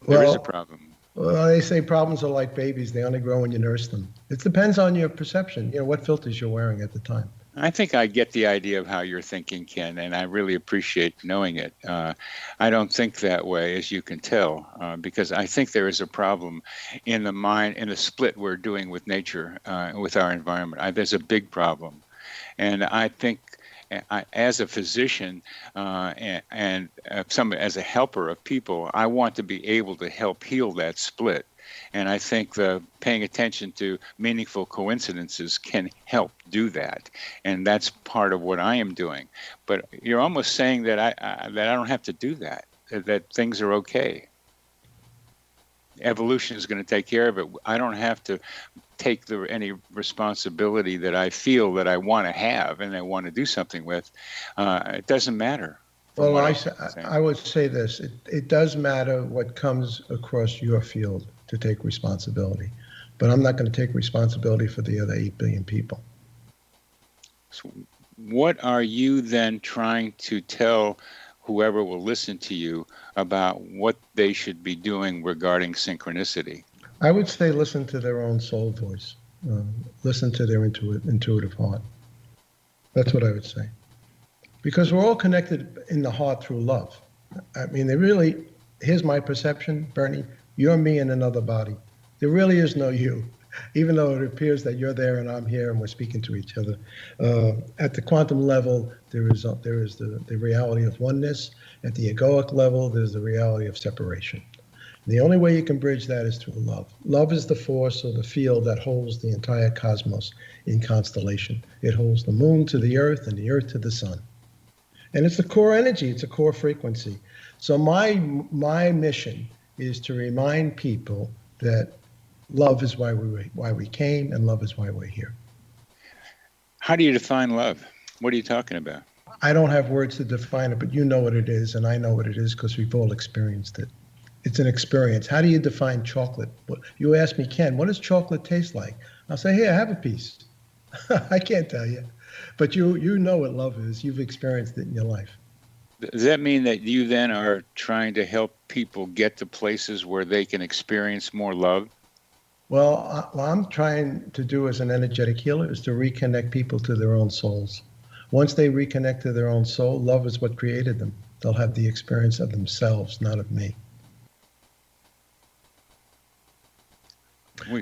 There is a problem. Well, they say problems are like babies. They only grow when you nurse them. It depends on your perception, what filters you're wearing at the time. I think I get the idea of how you're thinking, Ken, and I really appreciate knowing it. I don't think that way, as you can tell, because I think there is a problem in the mind, in the split we're doing with nature, with our environment. There's a big problem. And I think as a physician and as a helper of people, I want to be able to help heal that split. And I think paying attention to meaningful coincidences can help do that. And that's part of what I am doing. But you're almost saying that I don't have to do that, that things are okay. Evolution is going to take care of it. I don't have to take any responsibility that I feel that I want to have and I want to do something with. It doesn't matter. Well, I would say this. It does matter what comes across your field to take responsibility. But I'm not going to take responsibility for the other 8 billion people. So what are you then trying to tell whoever will listen to you about what they should be doing regarding synchronicity? I would say listen to their own soul voice. Listen to their intuitive heart. That's what I would say. Because we're all connected in the heart through love. I mean, here's my perception, Bernie, you're me in another body. There really is no you, even though it appears that you're there and I'm here and we're speaking to each other. At the quantum level, there is the reality of oneness. At the egoic level, there's the reality of separation. The only way you can bridge that is through love. Love is the force or the field that holds the entire cosmos in constellation. It holds the moon to the earth and the earth to the sun. And it's the core energy, it's a core frequency. So my mission is to remind people that love is why we came and love is why we're here. How do you define love? What are you talking about? I don't have words to define it, but you know what it is, and I know what it is because we've all experienced it. It's an experience. How do you define chocolate? You ask me, Ken, what does chocolate taste like? I'll say, here, have a piece. I can't tell you. But you know what love is. You've experienced it in your life. Does that mean that you then are trying to help people get to places where they can experience more love? Well, what I'm trying to do as an energetic healer is to reconnect people to their own souls. Once they reconnect to their own soul, love is what created them. They'll have the experience of themselves, not of me.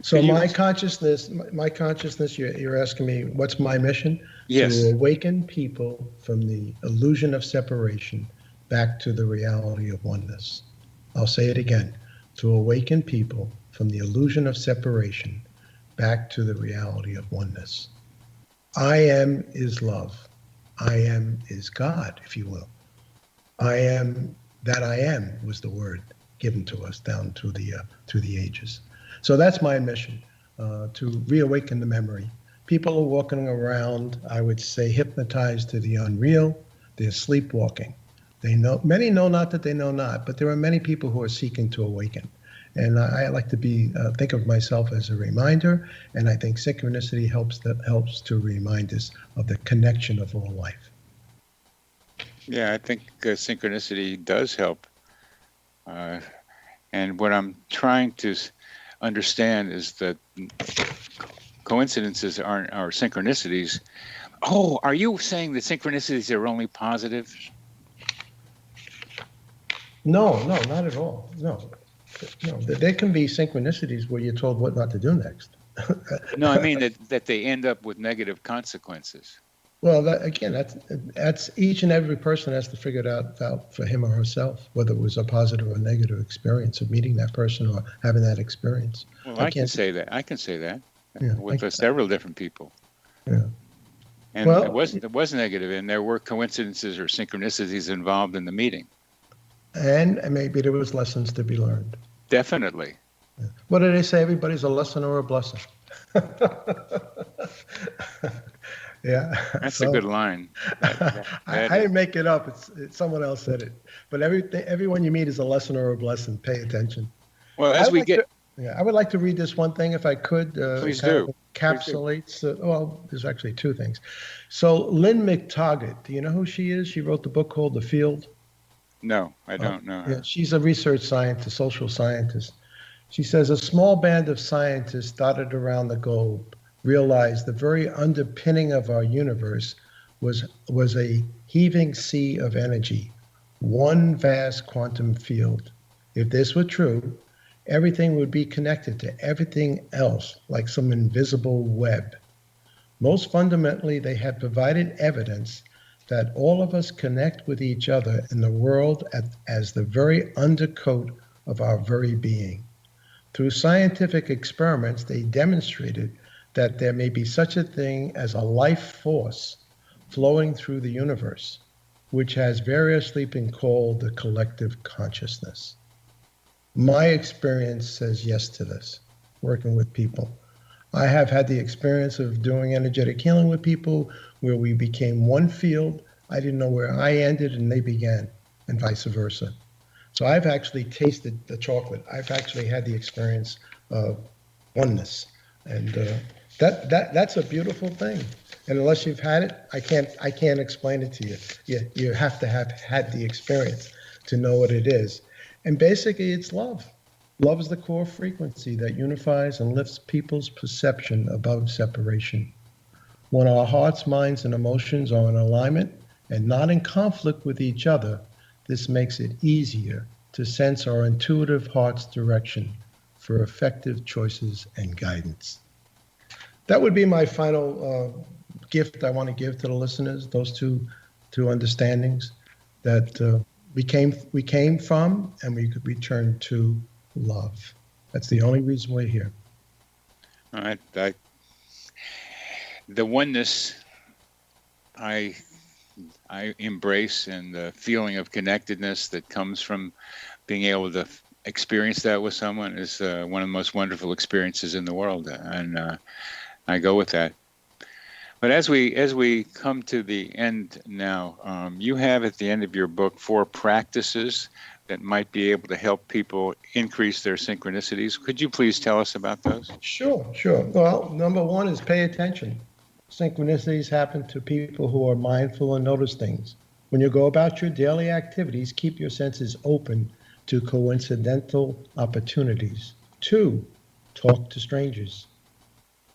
So my consciousness, you're asking me, what's my mission? Yes. To awaken people from the illusion of separation back to the reality of oneness. I'll say it again. To awaken people from the illusion of separation back to the reality of oneness. I am is love. I am is God, if you will. I am that I am was the word given to us down through the ages. So that's my mission, to reawaken the memory. People are walking around, I would say, hypnotized to the unreal. They're sleepwalking. Many know not that they know not, but there are many people who are seeking to awaken. And I like to think of myself as a reminder, and I think synchronicity helps to remind us of the connection of all life. Yeah, I think synchronicity does help. And what I'm trying to understand is that coincidences are synchronicities. Oh, are you saying that synchronicities are only positive? No, not at all. No, there can be synchronicities where you're told what not to do next. No, I mean that they end up with negative consequences. Well, that's each and every person has to figure it out for him or herself, whether it was a positive or negative experience of meeting that person or having that experience. Well, I can say that. Yeah, with several different people. Yeah. And it was negative, and there were coincidences or synchronicities involved in the meeting. And maybe there was lessons to be learned. Definitely. Yeah. What do they say? Everybody's a lesson or a blessing. Yeah, that's a good line. I didn't make it up. It's someone else said it. But everyone you meet is a lesson or a blessing. Pay attention. Well, I would like to read this one thing if I could. Please do. Encapsulates. Well, there's actually two things. So Lynn McTaggart, do you know who she is? She wrote the book called The Field. No, I don't know her. Yeah, she's a research scientist, social scientist. She says a small band of scientists dotted around the globe realized the very underpinning of our universe was a heaving sea of energy, one vast quantum field. If this were true, everything would be connected to everything else like some invisible web. Most fundamentally, they have provided evidence that all of us connect with each other in the world as the very undercoat of our very being. Through scientific experiments, they demonstrated that there may be such a thing as a life force flowing through the universe, which has variously been called the collective consciousness. My experience says yes to this, working with people. I have had the experience of doing energetic healing with people where we became one field. I didn't know where I ended and they began, and vice versa. So I've actually tasted the chocolate. I've actually had the experience of oneness, and that's a beautiful thing. And unless you've had it, I can't explain it to you. You have to have had the experience to know what it is. And basically, it's love. Love is the core frequency that unifies and lifts people's perception above separation. When our hearts, minds, and emotions are in alignment and not in conflict with each other, this makes it easier to sense our intuitive heart's direction for effective choices and guidance. That would be my final gift I want to give to the listeners, those two understandings that we came from and we could return to love. That's the only reason we're here. All right. The oneness I embrace, and the feeling of connectedness that comes from being able to experience that with someone is one of the most wonderful experiences in the world, and I go with that. But as we come to the end now, you have at the end of your book 4 practices that might be able to help people increase their synchronicities. Could you please tell us about those? Sure. Well, number 1 is pay attention. Synchronicities happen to people who are mindful and notice things. When you go about your daily activities, keep your senses open to coincidental opportunities. 2, talk to strangers.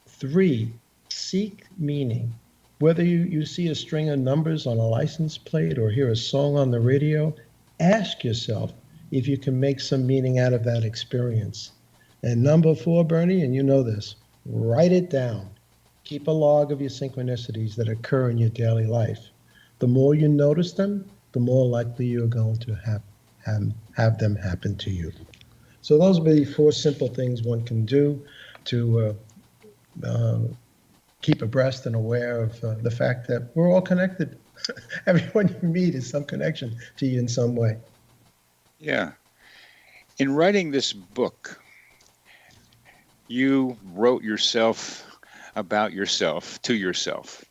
3, seek meaning. Whether you see a string of numbers on a license plate or hear a song on the radio, ask yourself if you can make some meaning out of that experience. And number 4, Bernie, and you know this, write it down. Keep a log of your synchronicities that occur in your daily life. The more you notice them, the more likely you're going to have them happen to you. So those are the 4 simple things one can do to keep abreast and aware of the fact that we're all connected. Everyone you meet is some connection to you in some way. Yeah. In writing this book, you wrote about yourself to yourself.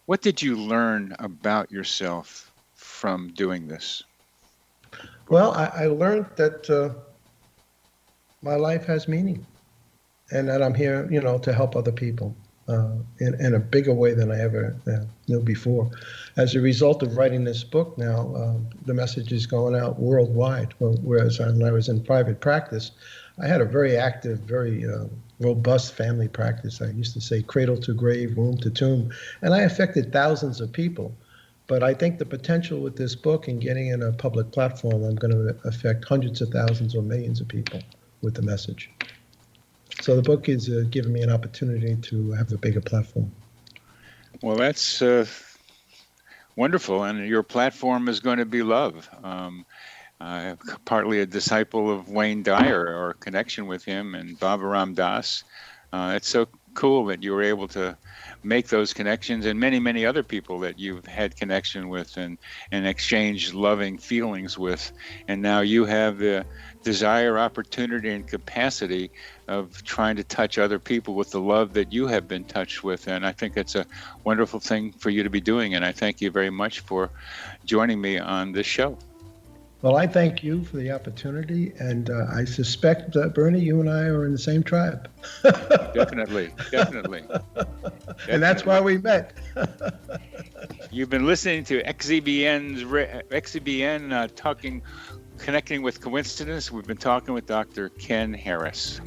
What did you learn about yourself from doing this? Well, I learned that my life has meaning, and that I'm here, to help other people in a bigger way than I ever knew before. As a result of writing this book now, the message is going out worldwide, whereas when I was in private practice, I had a very active, very robust family practice. I used to say cradle to grave, womb to tomb, and I affected thousands of people. But I think the potential with this book and getting in a public platform, I'm going to affect hundreds of thousands or millions of people with the message. So the book is giving me an opportunity to have a bigger platform. Well, that's wonderful, and your platform is going to be love. Partly a disciple of Wayne Dyer, or connection with him, and Baba Ram Das. It's so cool that you were able to make those connections, and many, many other people that you've had connection with and exchanged loving feelings with. And now you have the desire, opportunity, and capacity of trying to touch other people with the love that you have been touched with. And I think it's a wonderful thing for you to be doing. And I thank you very much for joining me on this show. Well, I thank you for the opportunity, and I suspect that, Bernie, you and I are in the same tribe. Definitely. And that's why we met. You've been listening to XZBN Connecting with Coincidence. We've been talking with Dr. Ken Harris.